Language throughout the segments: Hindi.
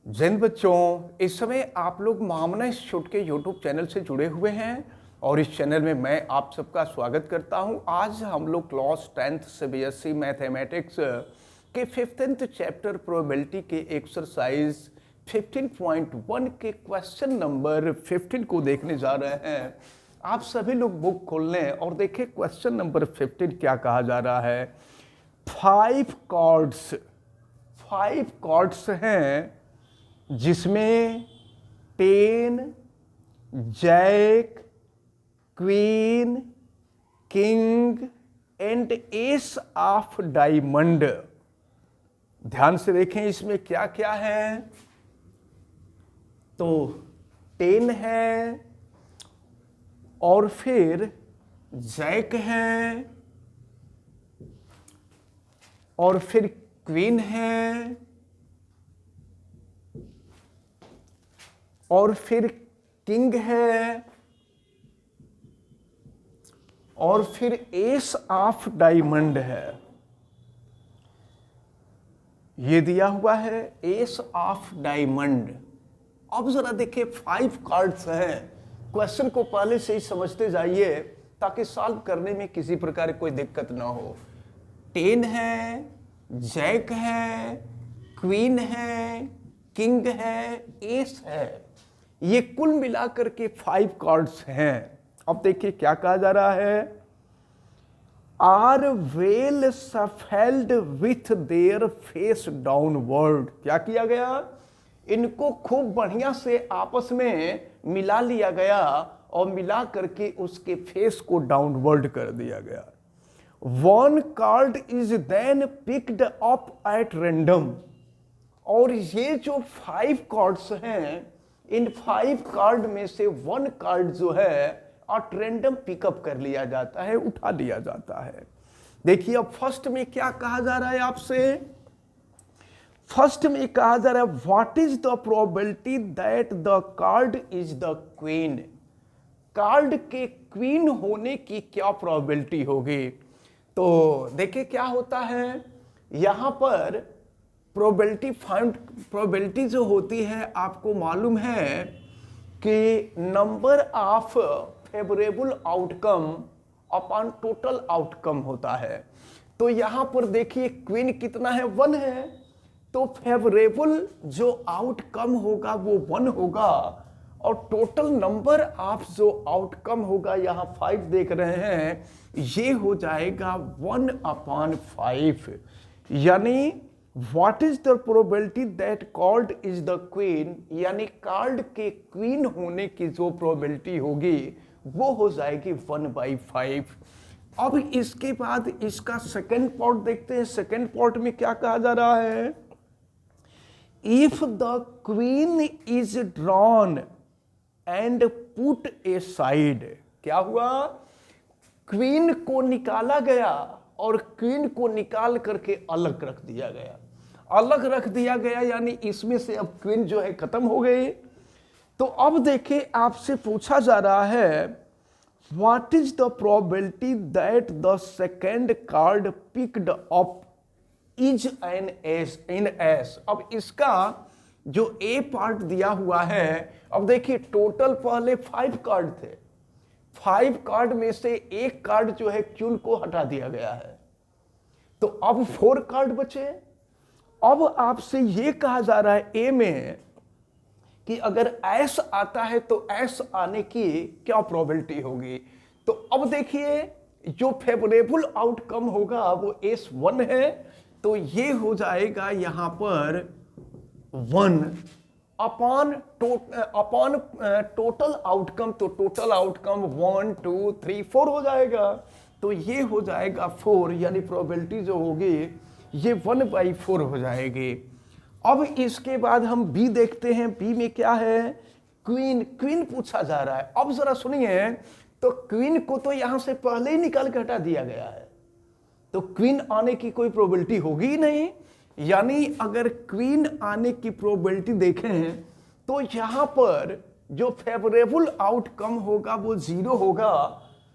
जिन बच्चों इस समय आप लोग मामना इंस्टीट्यूट के यूट्यूब चैनल से जुड़े हुए हैं और इस चैनल में मैं आप सबका स्वागत करता हूं। आज हम लोग क्लास 10th सीबीएसई मैथमेटिक्स के 15th चैप्टर प्रोबेबिलिटी के एक्सरसाइज 15.1 के क्वेश्चन नंबर 15 को देखने जा रहे हैं। आप सभी लोग बुक खोल लें और देखें क्वेश्चन नंबर 15 क्या कहा जा रहा है। 5 कार्ड्स हैं जिसमें 10, jack, queen, king and ace of diamond. ध्यान से देखें इसमें क्या क्या है। तो 10 है और फिर जैक है और फिर क्वीन है और फिर किंग है और फिर एस ऑफ डायमंड है। ये दिया हुआ है एस ऑफ डायमंड। अब जरा देखिए 5 कार्ड्स हैं। क्वेश्चन को पहले से ही समझते जाइए ताकि सॉल्व करने में किसी प्रकार की कोई दिक्कत ना हो। 10 है, जैक है, क्वीन है, किंग है, एस है। ये कुल मिलाकर के 5 कार्ड्स हैं। अब देखिए क्या कहा जा रहा है। Are well shuffled with their face downward. क्या किया गया, इनको खूब बढ़िया से आपस में मिला लिया गया और मिला करके उसके फेस को डाउनवर्ड कर दिया गया। One card is then picked up at random. और ये जो 5 कार्ड्स हैं, इन 5 कार्ड में से 1 कार्ड जो है एट रैंडम पिकअप कर लिया जाता है, उठा लिया जाता है। देखिए अब फर्स्ट में क्या कहा जा रहा है आपसे। फर्स्ट में कहा जा रहा है what is the probability that the card is the queen. Card के क्वीन होने की क्या प्रोबेबिलिटी होगी। तो देखिए क्या होता है यहां पर प्रोबेबिलिटी जो होती है आपको मालूम है कि number of favourable outcome upon total outcome होता है। तो यहां पर देखिए क्वीन कितना है, 1 है। तो फेवरेबल जो आउटकम होगा वो 1 होगा और टोटल नंबर ऑफ जो आउटकम होगा यहां 5 देख रहे हैं, ये हो जाएगा 1/5। यानी what is the probability that card is the queen, यानी कार्ड के क्वीन होने की जो प्रोबेबिलिटी होगी वो हो जाएगी 1/5। अब इसके बाद इसका सेकंड पार्ट देखते हैं। सेकंड पार्ट में क्या कहा जा रहा है। If the queen is drawn and put A side. क्या हुआ, क्वीन को निकाला गया और क्वीन को निकाल करके अलग रख दिया गया। अलग रख दिया गया यानी इसमें से अब क्वीन जो है खत्म हो गई। तो अब देखिए आपसे पूछा जा रहा है what is the probability that the second card picked up is an S in S. अब इसका जो ए पार्ट दिया हुआ है, अब देखिए टोटल पहले 5 कार्ड थे। 5 कार्ड में से एक कार्ड जो है क्यून को हटा दिया गया है, तो अब 4 कार्ड बचे। अब आपसे यह कहा जा रहा है ए में कि अगर एस आता है तो एस आने की क्या प्रोबेबिलिटी होगी। तो अब देखिए जो फेवरेबल आउटकम होगा वो एस 1 है, तो ये हो जाएगा यहां पर 1 अपॉन टोटल आउटकम। तो टोटल आउटकम 1 2 3 4 हो जाएगा, तो ये हो जाएगा 4, यानी प्रोबेबिलिटी जो होगी ये 1/4 हो जाएगी। अब इसके बाद हम बी देखते हैं। बी में क्या है, क्वीन। क्वीन पूछा जा रहा है। अब जरा सुनिए, तो क्वीन को तो यहां से पहले ही निकाल के हटा दिया गया है, तो क्वीन आने की कोई प्रोबेबिलिटी होगी ही नहीं। यानी अगर क्वीन आने की प्रोबेबिलिटी देखें तो यहां पर जो फेवरेबल आउटकम होगा वो 0 होगा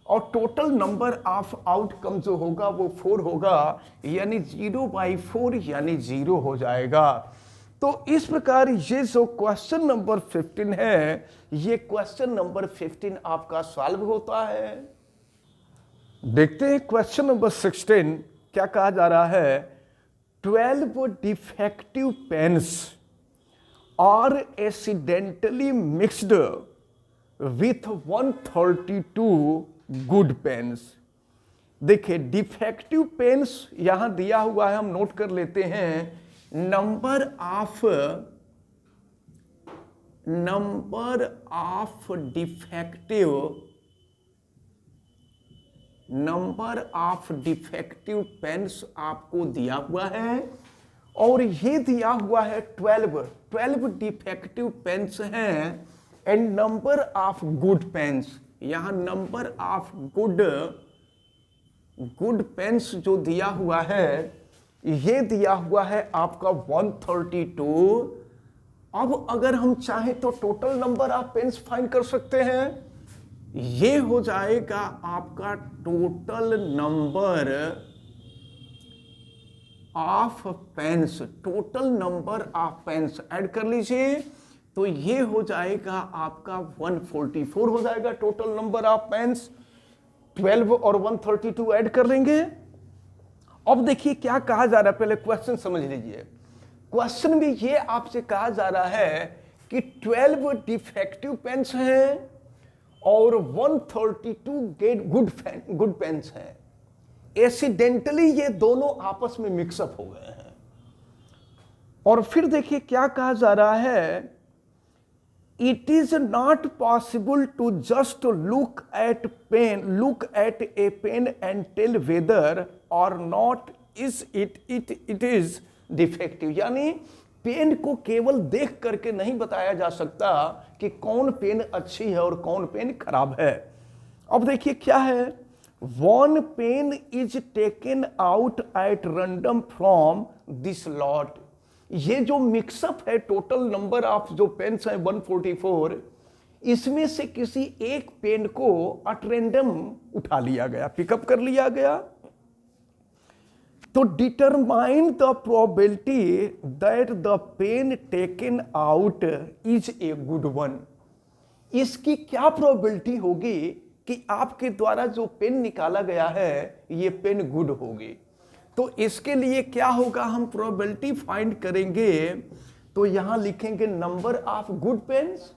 और टोटल नंबर ऑफ आउटकम जो होगा वो 4 होगा, यानी 0/4 यानी 0 हो जाएगा। तो इस प्रकार ये जो क्वेश्चन नंबर 15 है, ये क्वेश्चन नंबर 15 आपका सॉल्व होता है। देखते हैं क्वेश्चन नंबर 16 क्या कहा जा रहा है। 12 defective pens are accidentally mixed with 132 good pens. देखिए डिफेक्टिव पेन्स यहां दिया हुआ है, हम नोट कर लेते हैं। नंबर ऑफ डिफेक्टिव पेन्स आपको दिया हुआ है और ये दिया हुआ है 12 डिफेक्टिव पेन्स हैं and number of good pens. यहां नंबर ऑफ गुड पेन्स जो दिया हुआ है, ये दिया हुआ है आपका 132। अब अगर हम चाहें तो total number of pens find कर सकते हैं। ये हो जाएगा आपका total number of pens. Total number of pens add कर लीजिए तो ये हो जाएगा आपका 144 हो जाएगा टोटल नंबर ऑफ पेन्स। 12 और 132 ऐड कर लेंगे। अब देखिए क्या कहा जा रहा है, पहले क्वेश्चन समझ लीजिए। क्वेश्चन में ये आपसे कहा जा रहा है कि 12 डिफेक्टिव पेन्स हैं और 132 गुड पेन्स हैं। एक्सीडेंटली ये दोनों आपस में मिक्सअप हो गए हैं। और फिर देखिए क्या कहा जा रहा है, it is not possible to just look at a pen and tell whether और not is it is defective. यानी पेन को केवल देख करके नहीं बताया जा सकता कि कौन पेन अच्छी है और कौन पेन खराब है। अब देखिए क्या है, one pen is taken out at random from this lot. ये जो मिक्सअप है टोटल नंबर ऑफ जो पेन्स है 144, इसमें से किसी एक पेन को एट रैंडम उठा लिया गया, पिकअप कर लिया गया। तो determine the probability that the pen taken out is a good one. इसकी क्या प्रोबेबिलिटी होगी कि आपके द्वारा जो पेन निकाला गया है ये पेन गुड होगी। तो इसके लिए क्या होगा, हम प्रोबेबिलिटी फाइंड करेंगे। तो यहां लिखेंगे number of good pens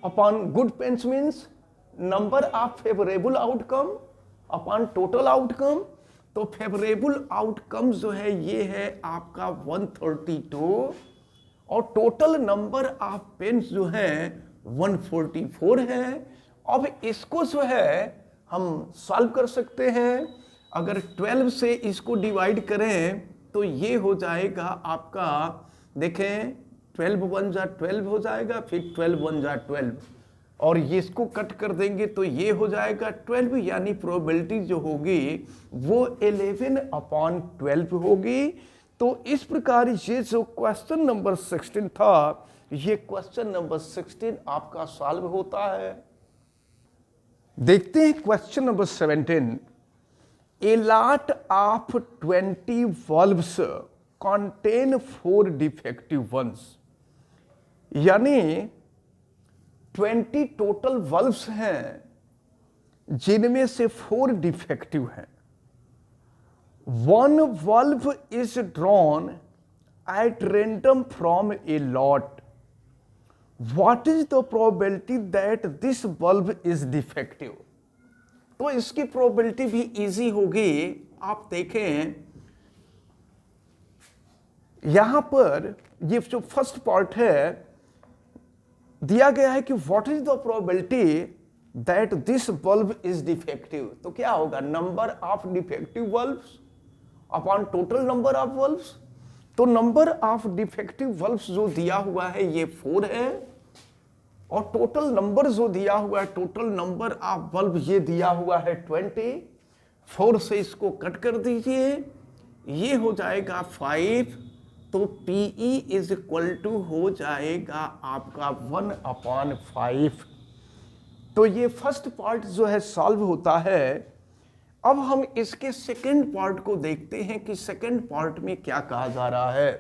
upon good pens means number of favourable outcome upon total outcome. तो फेवरेबल आउटकम जो है ये है आपका 132 और टोटल नंबर ऑफ पेन्स जो है 144 है। अब इसको जो है हम सॉल्व कर सकते हैं। अगर 12 से इसको डिवाइड करें तो ये हो जाएगा आपका, देखें 12 1 जा 12 हो जाएगा, फिर 12 1 जा 12 और ये इसको कट कर देंगे तो ये हो जाएगा 12। यानी प्रोबेबिलिटी जो होगी वो 11/12 होगी। तो इस प्रकार ये जो क्वेश्चन नंबर 16 था, ये क्वेश्चन नंबर 16 आपका सॉल्व होता है। देखते हैं question number 17। A lot of 20 valves contain 4 defective ones। यानी 20 टोटल valves हैं जिनमें से 4 डिफेक्टिव हैं। 1 valve is drawn at random from a lot। What is the probability that this valve is defective? तो इसकी प्रोबेबिलिटी भी इजी होगी। आप देखें यहां पर ये जो फर्स्ट पार्ट है दिया गया है कि what is the probability that this bulb is defective. तो क्या होगा, number of defective bulbs upon total number of bulbs. तो नंबर ऑफ डिफेक्टिव बल्ब्स जो दिया हुआ है ये 4 है और टोटल नंबर जो दिया हुआ है, टोटल नंबर ऑफ बल्ब ये दिया हुआ है 20। 4 से इसको कट कर दीजिए, ये हो जाएगा 5। तो PE इज इक्वल टू हो जाएगा आपका 1/5। तो ये फर्स्ट पार्ट जो है सॉल्व होता है। अब हम इसके सेकंड पार्ट को देखते हैं कि सेकंड पार्ट में क्या कहा जा रहा है।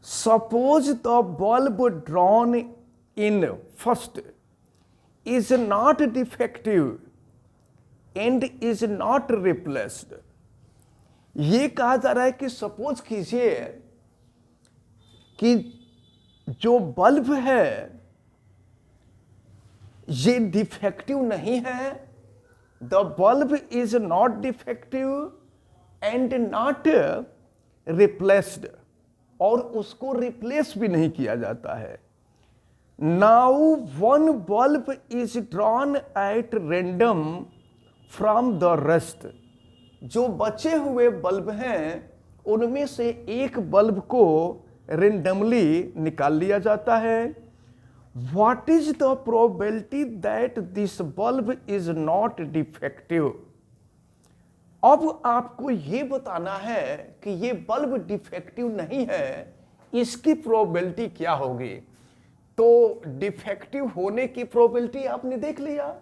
Suppose the bulb drawn in first is not defective and is not replaced. ये कहा जा रहा है कि सपोज कीजिए कि जो बल्ब है ये डिफेक्टिव नहीं है, the bulb is not defective and not replaced, और उसको रिप्लेस भी नहीं किया जाता है। Now one bulb is drawn at random from the rest. जो बचे हुए बल्ब हैं उनमें से एक बल्ब को रेंडमली निकाल लिया जाता है। What is the probability that this bulb is not defective. अब आपको यह बताना है कि ये बल्ब डिफेक्टिव नहीं है, इसकी प्रोबेबिलिटी क्या होगी। तो डिफेक्टिव होने की प्रोबेबिलिटी आपने देख लिया,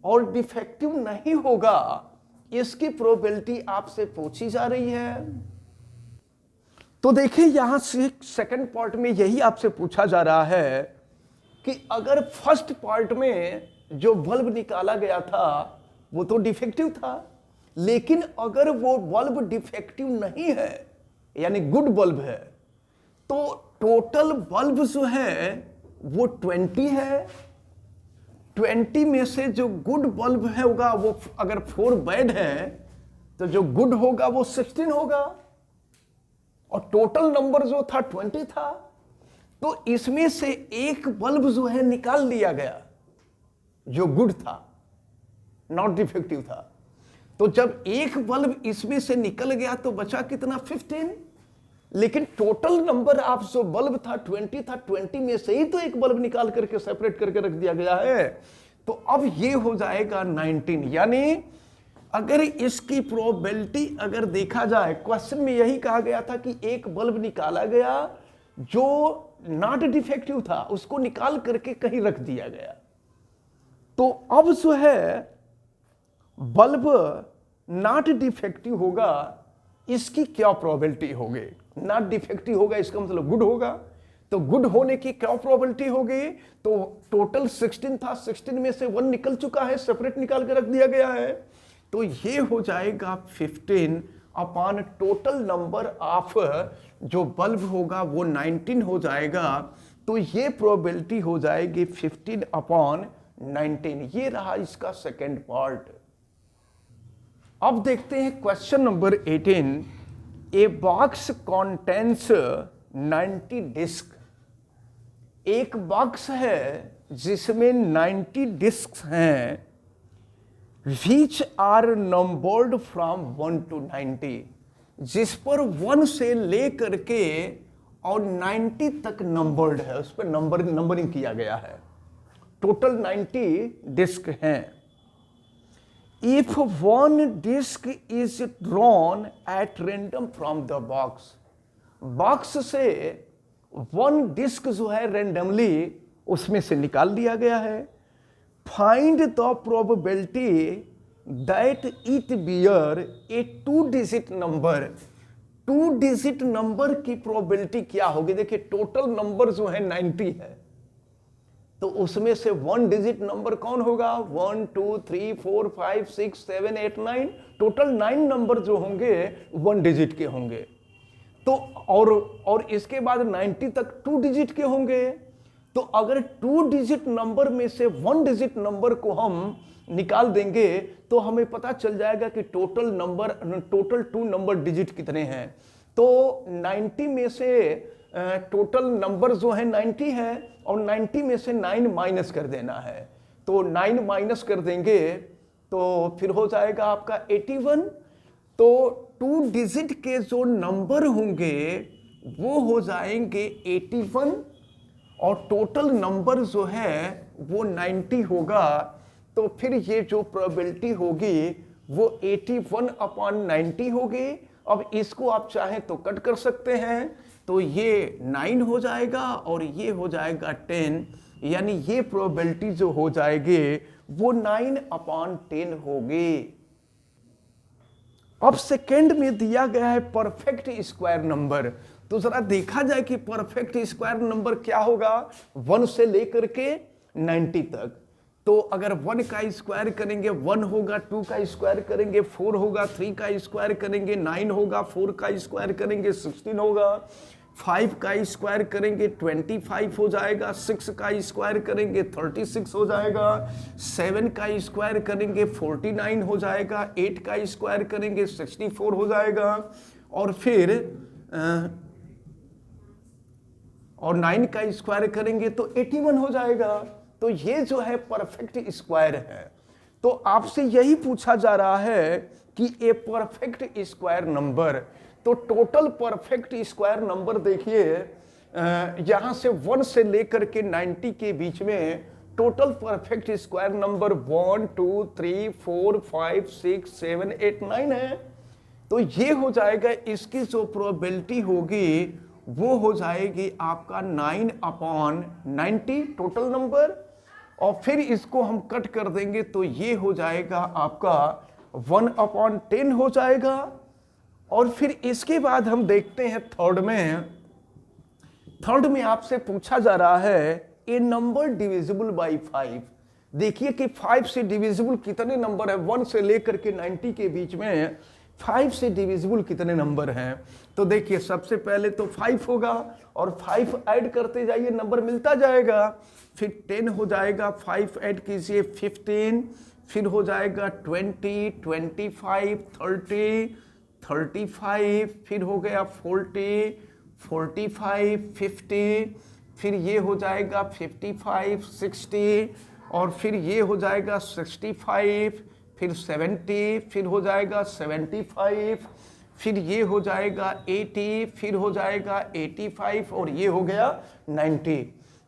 और डिफेक्टिव नहीं होगा इसकी प्रोबेबिलिटी आपसे पूछी जा रही है। तो देखिए यहां से सेकंड पार्ट में यही आपसे पूछा जा रहा है कि अगर फर्स्ट पार्ट में जो बल्ब निकाला गया था वो तो डिफेक्टिव था, लेकिन अगर वो बल्ब डिफेक्टिव नहीं है यानी गुड बल्ब है, तो टोटल बल्ब जो है वो 20 है। 20 में से जो गुड बल्ब है होगा वो, अगर 4 बैड है तो जो गुड होगा वो 16 होगा, और टोटल नंबर जो था 20 था। तो इसमें से एक बल्ब जो है निकाल दिया गया जो गुड था, नॉट डिफेक्टिव था। तो जब एक बल्ब इसमें से निकल गया तो बचा कितना, 15। लेकिन टोटल नंबर आप जो बल्ब था 20 था, 20 में से ही तो एक बल्ब निकाल करके सेपरेट करके रख दिया गया है। तो अब ये हो जाएगा 19। यानी अगर इसकी प्रोबेबिलिटी अगर देखा जाए, क्वेश्चन में यही कहा गया था कि एक बल्ब निकाला गया जो नॉट डिफेक्टिव था, उसको निकाल करके कहीं रख दिया गया। तो अब जो है बल्ब नॉट डिफेक्टिव होगा, इसकी क्या प्रोबेबिलिटी होगी। नॉट डिफेक्टिव होगा इसका मतलब गुड होगा, तो गुड होने की क्या प्रोबेबिलिटी होगी। तो टोटल 16 था, 16 में से 1 निकल चुका है, सेपरेट निकाल के रख दिया गया है। तो ये हो जाएगा 15 अपॉन टोटल नंबर ऑफ जो बल्ब होगा वो 19 हो जाएगा। तो ये प्रोबेबिलिटी हो जाएगी 15 अपॉन 19। ये रहा इसका सेकेंड पार्ट। अब देखते हैं question number 18। A box contains 90 disc. एक बॉक्स है जिसमें 90 डिस्क हैं, which are numbered from 1 to 90, जिस पर 1 से लेकर के और 90 तक नंबर्ड है, उस पर नंबरिंग किया गया है। टोटल 90 डिस्क हैं। If one disk is drawn at random from the box, box से 1 डिस्क जो है रेंडमली उसमें से निकाल लिया गया है। Find the probability that it bear a 2 digit number. 2 digit number की प्रोबेबिलिटी क्या होगी। देखिए टोटल नंबर जो है 90 है, तो उसमें से 1 डिजिट नंबर कौन होगा, 1 2 3 4 5 6 7 8 9, टोटल 9 नंबर जो होंगे 1 डिजिट के होंगे। तो और इसके बाद 90 तक 2 डिजिट के होंगे। तो अगर 2 डिजिट नंबर में से 1 डिजिट नंबर को हम निकाल देंगे तो हमें पता चल जाएगा कि टोटल 2 नंबर डिजिट कितने हैं। तो 90 में से टोटल नंबर जो है 90 है, और 90 में से 9 माइनस कर देना है। तो 9 माइनस कर देंगे तो फिर हो जाएगा आपका 81। तो 2 डिजिट के जो नंबर होंगे वो हो जाएंगे 81, और टोटल नंबर जो है वो 90 होगा। तो फिर ये जो प्रोबेबिलिटी होगी वो 81 अपॉन 90 होगी। अब इसको आप चाहें तो कट कर सकते हैं, तो ये 9 हो जाएगा और ये हो जाएगा 10, यानी ये प्रोबेबिलिटी जो हो जाएगी वो 9 अपॉन 10 होगी। अब सेकेंड में दिया गया है परफेक्ट स्क्वायर नंबर। तो जरा देखा जाए कि परफेक्ट स्क्वायर नंबर क्या होगा 1 से लेकर के 90 तक। तो अगर 1 का स्क्वायर करेंगे 1 होगा, 2 का स्क्वायर करेंगे 4 होगा, 3 का स्क्वायर करेंगे 9 होगा, 4 का स्क्वायर करेंगे 16 होगा, 5 का स्क्वायर करेंगे 25 हो जाएगा, 6 का स्क्वायर करेंगे 36 हो जाएगा, 7 का स्क्वायर करेंगे 49 हो जाएगा, 8 का स्क्वायर करेंगे 64 हो जाएगा, और फिर 9 का स्क्वायर करेंगे तो 81 हो जाएगा। तो ये जो है परफेक्ट स्क्वायर है। तो आपसे यही पूछा जा रहा है कि ए परफेक्ट स्क्वायर नंबर, तो टोटल परफेक्ट स्क्वायर नंबर देखिए, यहां से 1 से लेकर के 90 के बीच में टोटल परफेक्ट स्क्वायर नंबर 1 2 3 4 5 6 7 8 9 है। तो ये हो जाएगा, इसकी जो प्रोबेबिलिटी होगी वो हो जाएगी आपका 9/90 टोटल नंबर, और फिर इसको हम कट कर देंगे तो ये हो जाएगा आपका 1/10 हो जाएगा। और फिर इसके बाद हम देखते हैं थर्ड में आपसे पूछा जा रहा है ए नंबर डिविजिबल बाई 5। देखिए कि 5 से डिविजिबल कितने नंबर है, 1 से लेकर के 90 के बीच में 5 से डिविजिबल कितने नंबर हैं। तो देखिए सबसे पहले तो 5 होगा, और 5 ऐड करते जाइए नंबर मिलता जाएगा, फिर 10 हो जाएगा, 5 ऐड कीजिए 15, फिर हो जाएगा 20, 25, 30, 35, फिर हो गया 40, 45, 50, फिर ये हो जाएगा 55, 60, और फिर ये हो जाएगा 65, फिर 70, फिर हो जाएगा 75, फिर ये हो जाएगा 80, फिर हो जाएगा 85, और ये हो गया 90।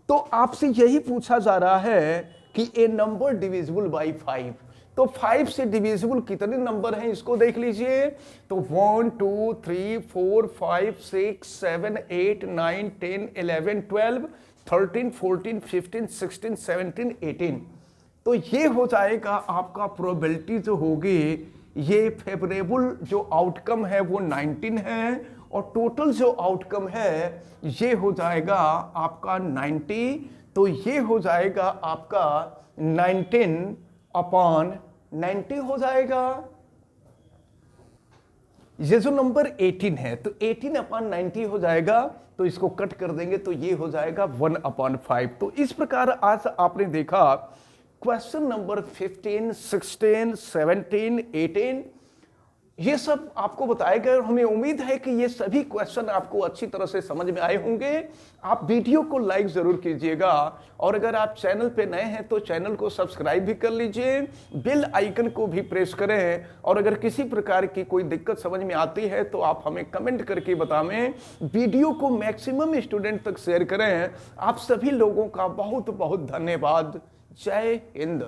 तो आपसे यही पूछा जा रहा है कि ए नंबर डिविजिबल बाई 5। तो 5 से डिविजिबल कितने नंबर हैं इसको देख लीजिए। तो 1 2 3 4 5 6 7 8 9 10 11 12 13 14 15 16 17 18। तो ये हो जाएगा आपका प्रोबेबिलिटी जो होगी, ये फेवरेबल जो आउटकम है वो 19 है, और टोटल जो आउटकम है ये हो जाएगा आपका 90। तो ये हो जाएगा आपका 19/90 हो जाएगा। ये जो नंबर 18 है तो 18/90 हो जाएगा, तो इसको कट कर देंगे तो ये हो जाएगा 1/5। तो इस प्रकार आज आपने देखा क्वेश्चन नंबर 15, 16, 17, 18 ये सब आपको बताए गए, और हमें उम्मीद है कि ये सभी क्वेश्चन आपको अच्छी तरह से समझ में आए होंगे। आप वीडियो को लाइक जरूर कीजिएगा, और अगर आप चैनल पे नए हैं तो चैनल को सब्सक्राइब भी कर लीजिए, बेल आइकन को भी प्रेस करें, और अगर किसी प्रकार की कोई दिक्कत समझ में आती है तो आप हमें कमेंट करके बताएं। वीडियो को मैक्सिमम स्टूडेंट तक शेयर करें। आप सभी लोगों का बहुत बहुत धन्यवाद। जय हिंद।